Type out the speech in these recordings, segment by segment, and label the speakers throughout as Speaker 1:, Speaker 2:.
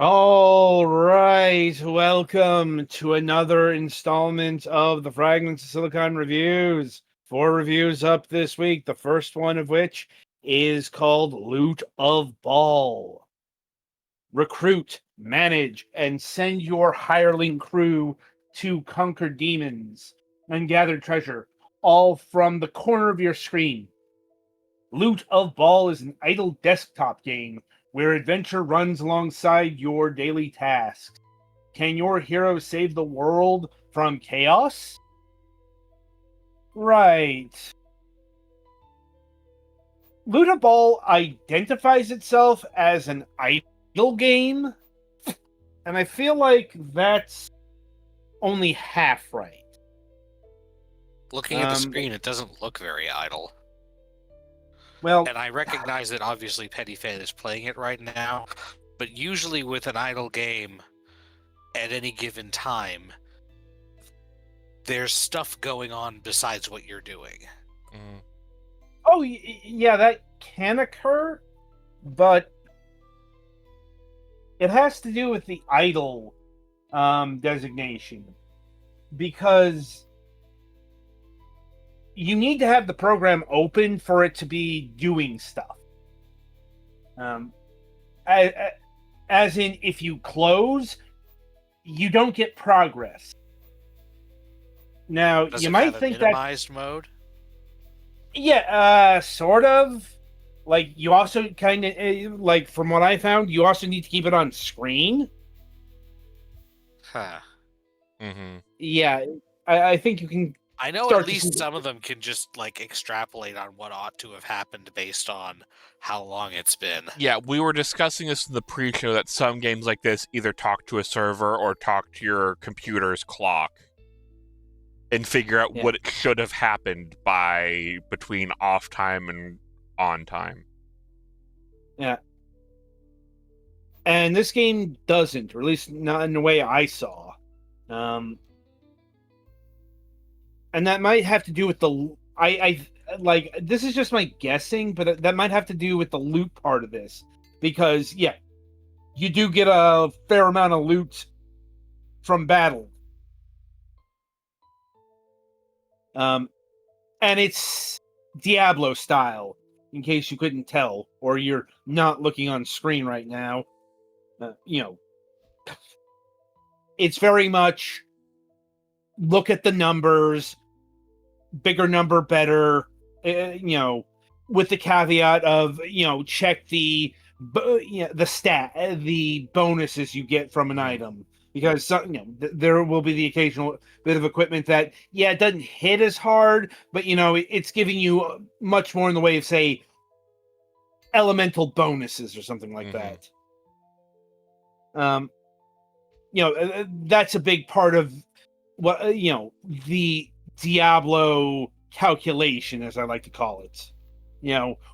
Speaker 1: All right, welcome to another installment of the Fragments of Silicon reviews. 4 reviews up this week, the first one of which is called Loot of Baal. Recruit, manage, and send your hireling crew to conquer demons and gather treasure, all from the corner of your screen. Loot of Baal is an idle desktop game where adventure runs alongside your daily tasks. Can your hero save the world from chaos? Right. Loot of Baal identifies itself as an idle game, and I feel like that's only half right.
Speaker 2: Looking at the screen, it doesn't look very idle.
Speaker 1: Well,
Speaker 2: And I recognize that obviously Petty Fan is playing it right now, but usually with an idle game, at any given time, there's stuff going on besides what you're doing.
Speaker 1: Oh, yeah, that can occur, but it has to do with the idle designation, because you need to have the program open for it to be doing stuff. As in, if you close, you don't get progress. Now,
Speaker 2: Does
Speaker 1: you
Speaker 2: it
Speaker 1: might
Speaker 2: have a
Speaker 1: think
Speaker 2: minimized mode?
Speaker 1: yeah, sort of. Like, you also kind of, like, from what I found, you also need to keep it on screen.
Speaker 2: Huh.
Speaker 1: Yeah, I think you can
Speaker 2: I know
Speaker 1: start
Speaker 2: at
Speaker 1: to
Speaker 2: least
Speaker 1: see.
Speaker 2: some of them can just, extrapolate on what ought to have happened based on how long it's been.
Speaker 3: Yeah, we were discussing this in the pre-show that some games like this either talk to a server or talk to your computer's clock and figure out what it should have happened by between off time and on time.
Speaker 1: Yeah. And this game doesn't, or at least not in the way I saw. And that might have to do with the I like, this is just my guessing, but that might have to do with the loot part of this, because yeah, you do get a fair amount of loot from battle. And it's Diablo style, in case you couldn't tell, or you're not looking on screen right now. It's very much look at the numbers, bigger number better, with the caveat of, check the the bonuses you get from an item, because there will be the occasional bit of equipment that it doesn't hit as hard, but it's giving you much more in the way of, say, elemental bonuses or something like that. That's a big part of what the Diablo calculation, as I like to call it.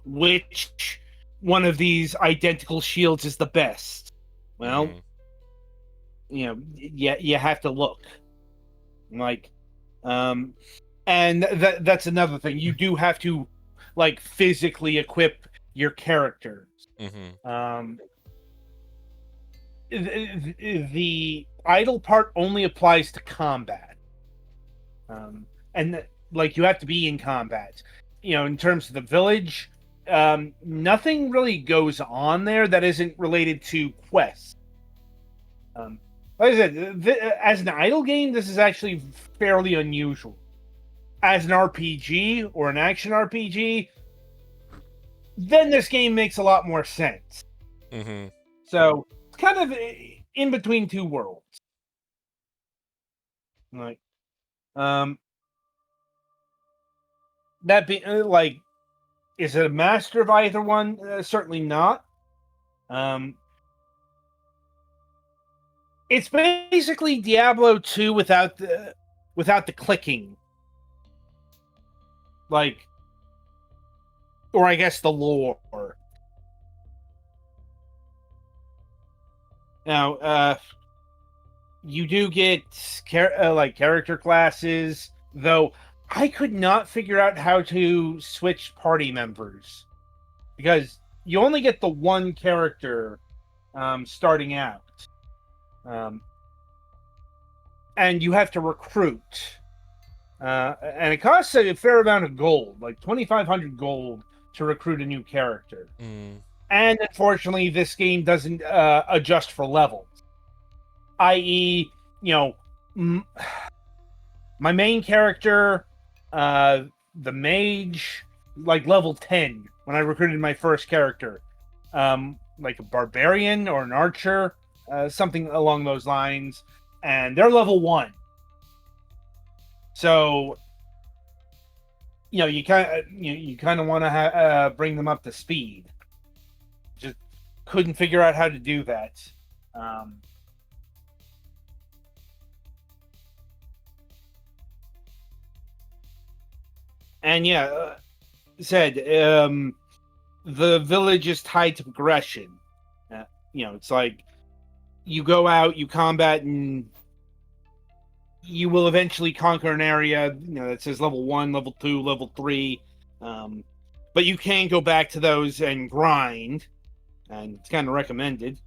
Speaker 1: Which one of these identical shields is the best? Well, you have to look. And that's another thing. You do have to, physically equip your characters. The idle part only applies to combat. And you have to be in combat. In terms of the village, nothing really goes on there that isn't related to quests. Like I said, as an idle game, this is actually fairly unusual. As an RPG or an action RPG, then this game makes a lot more sense. So it's kind of in between two worlds. That be is it a master of either one? Certainly not. It's basically Diablo 2 without the clicking, or I guess the lore. Now, you do get character classes, though I could not figure out how to switch party members, because you only get the one character starting out. And you have to recruit. And it costs a fair amount of gold, like 2,500 gold to recruit a new character. And unfortunately, this game doesn't adjust for levels. I.e., my main character, the mage, like level 10 when I recruited my first character. Like a barbarian or an archer, something along those lines. And they're level 1. So, you kind of want to bring them up to speed. Just couldn't figure out how to do that. And yeah, the village is tied to progression. It's like you go out, you combat, and you will eventually conquer an area, that says level 1, level 2, level 3. But you can go back to those and grind, and it's kind of recommended.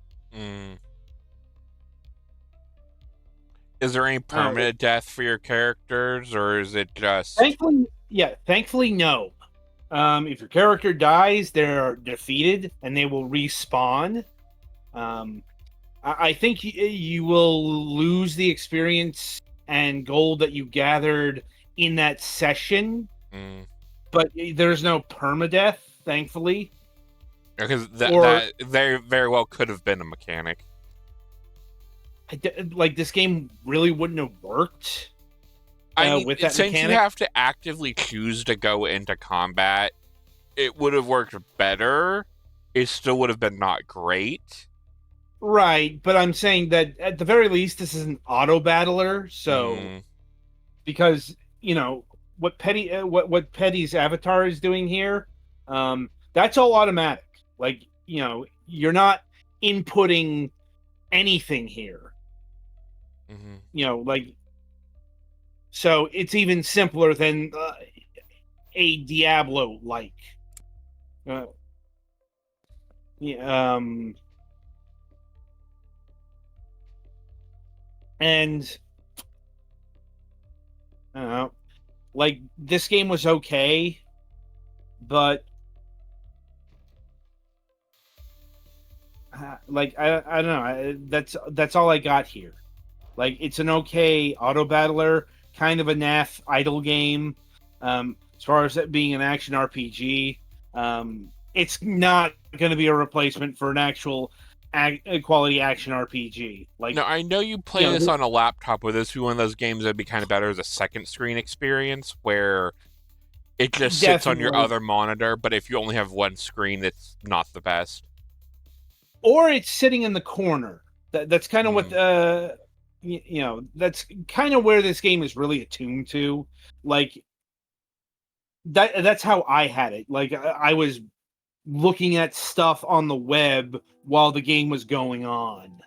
Speaker 3: Is there any permanent death for your characters, or is it just...
Speaker 1: Thankfully, no. If your character dies, they're defeated, and they will respawn. I think you will lose the experience and gold that you gathered in that session, but there's no permadeath, thankfully.
Speaker 3: Because that very well could have been a mechanic.
Speaker 1: Like, this game really wouldn't have worked with that
Speaker 3: since
Speaker 1: mechanic.
Speaker 3: You have to actively choose to go into combat, it would have worked better. It still would have been not great.
Speaker 1: Right, but I'm saying that at the very least, this is an auto battler. So, because what Petty's avatar is doing here, that's all automatic. Like, you're not inputting anything here. So it's even simpler than a Diablo like. And I don't know, like, this game was okay, but like, I don't know. That's all I got here. Like, it's an okay auto battler, kind of a naff idle game. As far as it being an action RPG, it's not going to be a replacement for an actual quality action RPG. Like,
Speaker 3: no, I know you play this on a laptop. Would this be one of those games that'd be kind of better as a second screen experience, where it just sits on your other monitor, but if you only have one screen, it's not the best.
Speaker 1: Or it's sitting in the corner. That's kind of what that's kind of where this game is really attuned to. Like, that's how I had it. Like, I was looking at stuff on the web while the game was going on.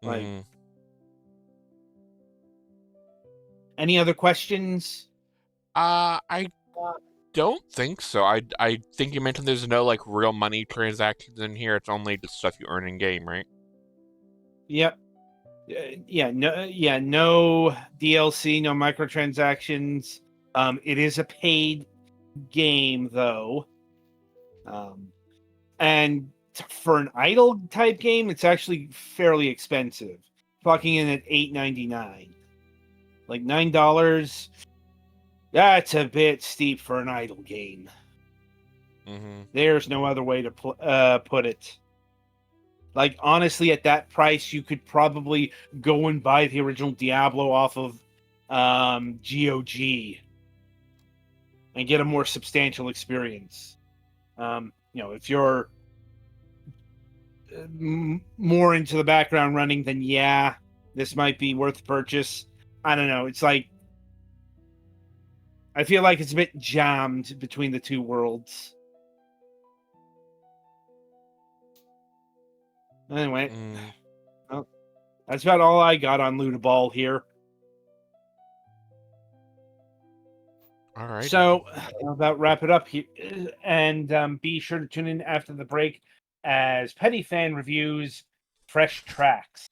Speaker 1: Like, any other questions?
Speaker 3: I don't think so. I think you mentioned there's no like real money transactions in here. It's only the stuff you earn in game, right?
Speaker 1: Yep. No DLC, no microtransactions. It is a paid game, though. And for an idle type game, it's actually fairly expensive. Clocking in at $8.99. Like $9. That's a bit steep for an idle game. There's no other way to put it. Like, honestly, at that price, you could probably go and buy the original Diablo off of GOG and get a more substantial experience. If you're more into the background running, then yeah, this might be worth the purchase. I don't know. It's like, I feel like it's a bit jammed between the two worlds. Anyway, well, that's about all I got on Loot Ball here.
Speaker 3: All right.
Speaker 1: So, I'll about wrap it up here. And be sure to tune in after the break as Petty Fan reviews Fresh Tracks.